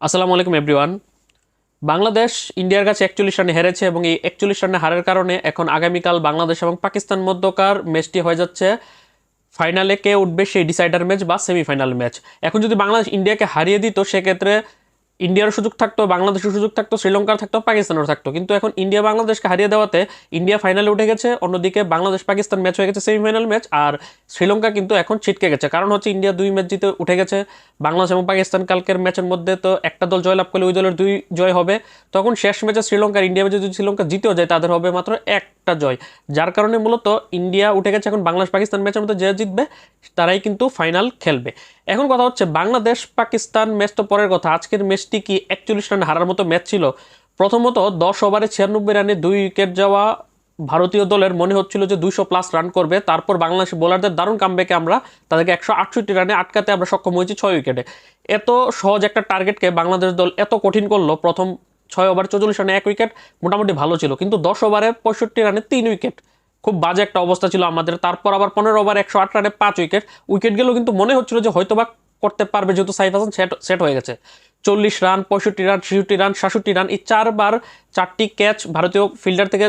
আসসালামু আলাইকুম এভরিওয়ান। বাংলাদেশ ইন্ডিয়ার কাছে 41 রানে হেরেছে এবং এই 41 রানে হারের কারণে এখন আগামীকাল বাংলাদেশ এবং পাকিস্তান মধ্যকার ম্যাচটি হয়ে যাচ্ছে ফাইনালে কে উঠবে সেই ডিসাইডার ম্যাচ বা সেমিফাইনাল ম্যাচ। এখন যদি বাংলাদেশ ইন্ডিয়াকে হারিয়ে দিত সেক্ষেত্রে ইন্ডিয়ারও সুযোগ থাকতো, বাংলাদেশের সুযোগ থাকতো, শ্রীলঙ্কার থাকতো, পাকিস্তানেরও থাকতো, কিন্তু এখন ইন্ডিয়া বাংলাদেশকে হারিয়ে দেওয়াতে ইন্ডিয়া ফাইনালে উঠে গেছে, অন্যদিকে বাংলাদেশ পাকিস্তান ম্যাচ হয়ে গেছে সেমিফাইনাল ম্যাচ। আর শ্রীলঙ্কা কিন্তু এখন ছিটকে গেছে, কারণ হচ্ছে ইন্ডিয়া 2 ম্যাচ জিতে উঠে গেছে। বাংলাদেশ এবং পাকিস্তান কালকের ম্যাচের মধ্যে তো একটা দল জয়লাভ করলে ওই দলের 2 জয় হবে, তখন শেষ ম্যাচে শ্রীলঙ্কার ইন্ডিয়া ম্যাচে যদি শ্রীলঙ্কা জিতেও যায় তাদের হবে মাত্র একটা জয়। যার কারণে মূলত ইন্ডিয়া উঠে গেছে। এখন বাংলাদেশ পাকিস্তান ম্যাচের মধ্যে যে জিতবে তারাই কিন্তু ফাইনাল খেলবে। এখন কথা হচ্ছে বাংলাদেশ পাকিস্তান ম্যাচ তো পরের কথা, আজকের ম্যাচটি কি 41 রানে হারার মতো ম্যাচ ছিল? প্রথমত 10 ওভারে 96 রানে 2 উইকেট যাওয়া ভারতীয় দলের মনে হচ্ছিল যে 200+ রান করবে, তারপর বাংলাদেশ বোলারদের দারুণ কামব্যাকে আমরা তাদেরকে 168 রানে আটকাতে আমরা সক্ষম হয়েছি 6 উইকেটে। এত সহজ একটা টার্গেটকে বাংলাদেশ দল এত কঠিন করলো। প্রথম 6 ওভার 44 রানে 1 উইকেট মোটামুটি ভালো ছিল, কিন্তু 10 ওভারে 65 রানে 3 উইকেট খুব বাজে একটা অবস্থা ছিল আমাদের। তারপর আবার 15 ওভার 108 রানে 5 উইকেট, উইকেট গেলেও কিন্তু মনে হচ্ছিল যে হয়তোবা করতে পারবে, যেহেতু সাইফ হাসান সেট হয়ে গেছে। 40 রান, 65 রান, 66 রান, 67 রান, এই 4বার 4টি ক্যাচ ভারতীয় ফিল্ডার থেকে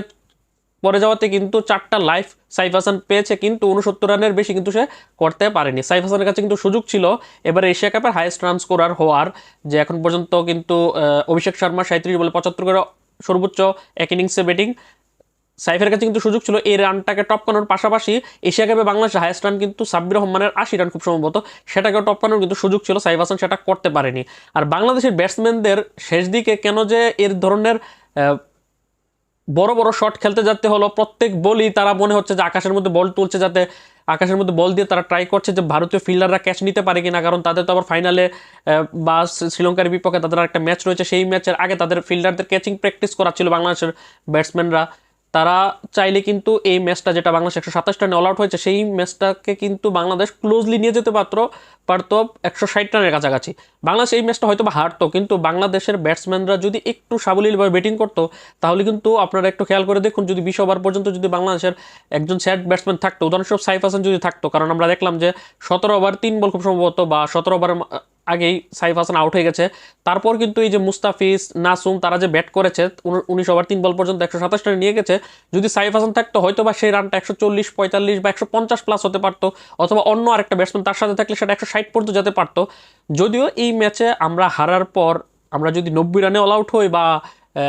পরে যাওয়াতে কিন্তু 4টা লাইফ সাইফ হাসান পেয়েছে, কিন্তু 69 রানের বেশি কিন্তু সে করতে পারেনি। সাইফ হাসানের কাছে কিন্তু সুযোগ ছিল এবারে এশিয়া কাপের হাইয়েস্ট রান স্কোরার হওয়ার, যে এখন পর্যন্ত কিন্তু অভিষেক শর্মা 37 বলে 75 করে সর্বোচ্চ এক ইনিংসে ব্যাটিং। সাইফের কাছে কিন্তু সুযোগ ছিল এই রানটাকে টপ করানোর পাশাপাশি এশিয়া কাপে বাংলাদেশের হাইয়েস্ট রান কিন্তু সাব্বির রহমানের 80 রান খুব সম্ভবত, সেটাকেও টপ করানোর কিন্তু সুযোগ ছিল, সাইফ হাসান সেটা করতে পারেনি। আর বাংলাদেশের ব্যাটসম্যানদের শেষ দিকে কেন যে এর ধরনের বড় বড় শট খেলতে যেতে হলো, প্রত্যেক বলই তারা মনে হচ্ছে যে আকাশের মধ্যে বল তুলছে, যাতে আকাশের মধ্যে বল দিয়ে তারা ট্রাই করছে যে ভারতীয় ফিল্ডাররা ক্যাচ নিতে পারে কিনা, কারণ তাদের তো আবার ফাইনালে বা শ্রীলঙ্কার বিপক্ষে তাদের একটা ম্যাচ রয়েছে, সেই ম্যাচের আগে তাদের ফিল্ডারদের ক্যাচিং প্র্যাকটিস করাচ্ছিল বাংলাদেশের ব্যাটসম্যানরা। তারা চাইলে কিন্তু এই ম্যাচটা, যেটা বাংলাদেশ 127 রানে অল আউট হয়েছে, সেই ম্যাচটাকে কিন্তু বাংলাদেশ ক্লোজলি নিয়ে যেতে পারতো 160 রানের কাছাকাছি। বাংলাদেশ এই ম্যাচটা হয়তো বা হারতো, কিন্তু বাংলাদেশের ব্যাটসম্যানরা যদি একটু সাবলীলভাবে ব্যাটিং করতো তাহলে কিন্তু আপনারা একটু খেয়াল করে দেখুন, যদি 20 ওভার পর্যন্ত যদি বাংলাদেশের একজন সেট ব্যাটসম্যান থাকতো, উদাহরণস্বরূপ সাইফ হাসান যদি থাকতো, কারণ আমরা দেখলাম যে 17 ওভার 3 বল খুব সম্ভবত, বা 17 ওভারের আগেই সাইফ হাসান আউট হয়ে গেছে। তারপর কিন্তু এই যে মুস্তাফিজ, নাসুম, তারা যে ব্যাট করেছে 19 ওভার 3 বল পর্যন্ত 127 রানে নিয়ে গেছে, যদি সাইফ হাসান থাকতো হয়তো বা সেই রানটা 140, 45 বা 150+ হতে পারতো, অথবা অন্য আরেকটা ব্যাটসম্যান তার সাথে থাকলে সেটা 160 পর্যন্ত যেতে পারতো। যদিও এই ম্যাচে আমরা হারার পর আমরা যদি 90 রানে অল আউট হই, বা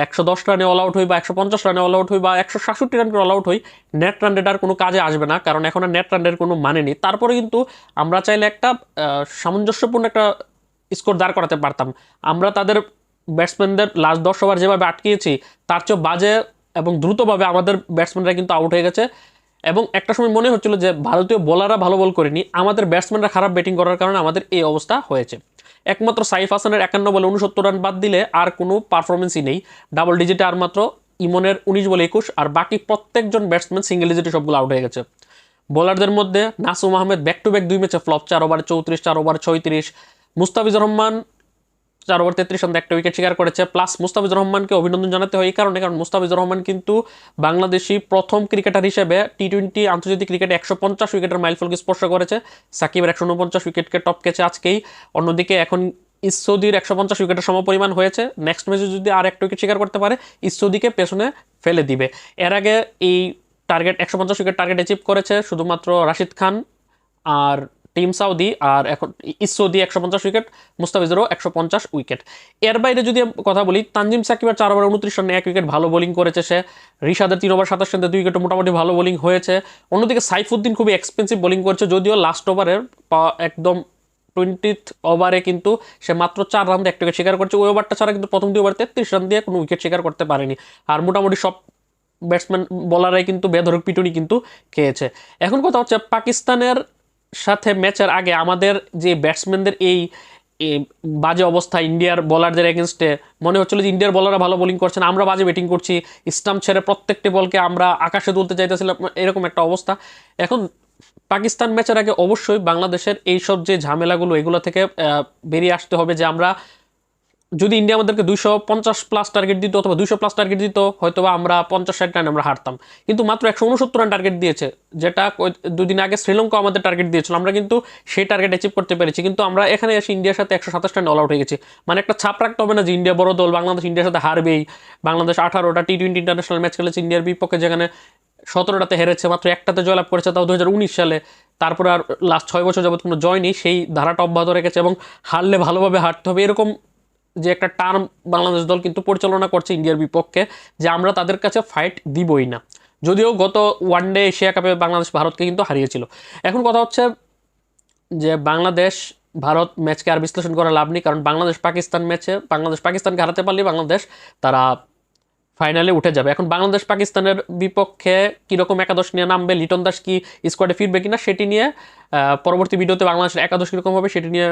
110 রানে অল আউট হই, বা 150 রানে অল আউট হই, বা 167 রান করে অল আউট হই, নেট রান রেট আর কোনো কাজে আসবে না, কারণ এখন আর নেট রানের কোনো মানে নেই। তারপরে কিন্তু আমরা চাইলে একটা সামঞ্জস্যপূর্ণ একটা স্কোর দাঁড় করাতে পারতাম। আমরা তাদের ব্যাটসম্যানদের লাস্ট 10 ওভার যেভাবে আটকিয়েছি তার চেয়ে বাজে এবং দ্রুতভাবে আমাদের ব্যাটসম্যানরা কিন্তু আউট হয়ে গেছে। এবং একটা সময় মনে হচ্ছিল যে ভারতীয় বোলাররা ভালো বল করেনি, আমাদের ব্যাটসম্যানরা খারাপ ব্যাটিং করার কারণে আমাদের এই অবস্থা হয়েছে। একমাত্র সাইফ হাসানের 51 বলে 69 রান বাদ দিলে আর কোনো পারফরমেন্সই নেই। ডাবল ডিজিটে আর মাত্র ইমনের 19 বলে 21, আর বাকি প্রত্যেকজন ব্যাটসম্যান সিঙ্গেল ডিজিটে সবগুলো আউট হয়ে গেছে। বোলারদের মধ্যে Nasum Ahmed back to back 2 ম্যাচে ফ্লপ, 4 ওভারে 34, 4 ওভারে 36। মুস্তাফিজুর রহমান 4 ওভার 33 রানে একটা উইকেট শিকার করেছে। প্লাস মুস্তাফিজুর রহমানকে অভিনন্দন জানাতে হয় এই কারণে, কারণ মুস্তাফিজুর রহমান কিন্তু বাংলাদেশি প্রথম ক্রিকেটার হিসেবে টি-20 আন্তর্জাতিক ক্রিকেটে 150 উইকেটের মাইলফলকে স্পর্শ করেছে। সাকিবের 149 উইকেটকে টপকেছে আজকেই। অন্যদিকে এখন ইসৌদির 150 উইকেটের সমপরিমাণ হয়েছে। নেক্সট ম্যাচে যদি আর একটা উইকেট শিকার করতে পারে ইসৌদিকে পেছনে ফেলে দিবে। এর আগে এই টার্গেট 150 উইকেট টার্গেট অ্যাচিভ করেছে শুধুমাত্র রাশিদ খান আর টিম সাউদি, আর এখন ইসৌদি 150 উইকেট, মুস্তাফিজেরও 150 উইকেট। এর বাইরে যদি কথা বলি, তানজিম সাকিবের 4 ওভার 29 রানে 1 উইকেট ভালো বোলিং করেছে সে। রিশাদের 3 ওভার 27 রানে 2 উইকেট মোটামুটি ভালো বোলিং হয়েছে। অন্যদিকে সাইফুদ্দিন খুবই এক্সপেন্সিভ বোলিং করেছে, যদিও লাস্ট ওভারের একদম 20th ওভারে কিন্তু সে মাত্র 4 রান দিয়ে 1 উইকেট শিকার করছে। ওই ওভারটা ছাড়া কিন্তু প্রথম 2 ওভার 33 রান দিয়ে কোনো উইকেট শিকার করতে পারেনি। আর মোটামুটি সব ব্যাটসম্যান বোলাররাই কিন্তু বেধড়ক পিটুনি কিন্তু খেয়েছে। এখন কথা হচ্ছে পাকিস্তানের সাথে ম্যাচের আগে আমাদের যে ব্যাটসম্যানদের এই বাজে অবস্থা, ইন্ডিয়ার বোলারদের এগেনস্টে মনে হচ্ছিল যে ইন্ডিয়ার বোলাররা ভালো বোলিং করছেন, আমরা বাজে ব্যাটিং করছি, স্টাম্প ছেড়ে প্রত্যেকটি বলকে আমরা আকাশে তুলতে চাইতেছিলাম, এরকম একটা অবস্থা। এখন পাকিস্তান ম্যাচের আগে অবশ্যই বাংলাদেশের এইসব যে ঝামেলাগুলো এগুলো থেকে বেরিয়ে আসতে হবে, যে আমরা যদি ইন্ডিয়া আমাদেরকে 250+ টার্গেট দিত অথবা 200+ টার্গেট দিত, হয়তো বা আমরা 50-60 রান আমরা হারতাম। কিন্তু মাত্র 169 রান টার্গেট দিয়েছে, যেটা দুদিন আগে শ্রীলঙ্কা আমাদের টার্গেট দিয়েছিল, আমরা কিন্তু সেই টার্গেট অ্যাচিভ করতে পেরেছি। কিন্তু আমরা এখানে এসে ইন্ডিয়ার সাথে 127 রান অল আউট হয়ে গেছি। মানে একটা ছাপ রাখতে হবে না যে ইন্ডিয়া বড় দল, বাংলাদেশ ইন্ডিয়ার সাথে হারবেই। বাংলাদেশ 18টা টি-20 ইন্টারন্যাশনাল ম্যাচ খেলেছে ইন্ডিয়ার বিপক্ষে, যেখানে 17টাতে হেরেছে, মাত্র একটাতে জয়লাভ করেছে, তাও 2019 সালে। তারপর আর লাস্ট 6 বছর যাবত কোনো জয় নেই, সেই ধারাটা অব্যাহত রেখেছে এবং হারলে ভালোভাবে হারতে হবে, এরকম যে একটা টার্ম বাংলাদেশ দল কিন্তু পরিচালনা করছে ইন্ডিয়ার বিপক্ষে, যে আমরা তাদের কাছে ফাইট দিবই না। যদিও গত ওয়ানডে এশিয়া কাপে বাংলাদেশ ভারতকে কিন্তু হারিয়েছিল। এখন কথা হচ্ছে যে বাংলাদেশ ভারত ম্যাচকে আর বিশ্লেষণ করা লাভ নেই, কারণ বাংলাদেশ পাকিস্তান ম্যাচে বাংলাদেশ পাকিস্তানকে হারাতে পারলে বাংলাদেশ তারা ফাইনালে উঠে যাবে। এখন বাংলাদেশ পাকিস্তানের বিপক্ষে কীরকম একাদশ নিয়ে নামবে, লিটন দাস কি স্কোয়াডে ফিরবে কিনা, সেটি নিয়ে পরবর্তী ভিডিওতে বাংলাদেশের একাদশ কীরকম হবে সেটি নিয়ে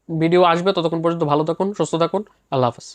ভিডিও আসবে। ততক্ষণ পর্যন্ত ভালো থাকুন, সুস্থ থাকুন, আল্লাহ হাফেজ।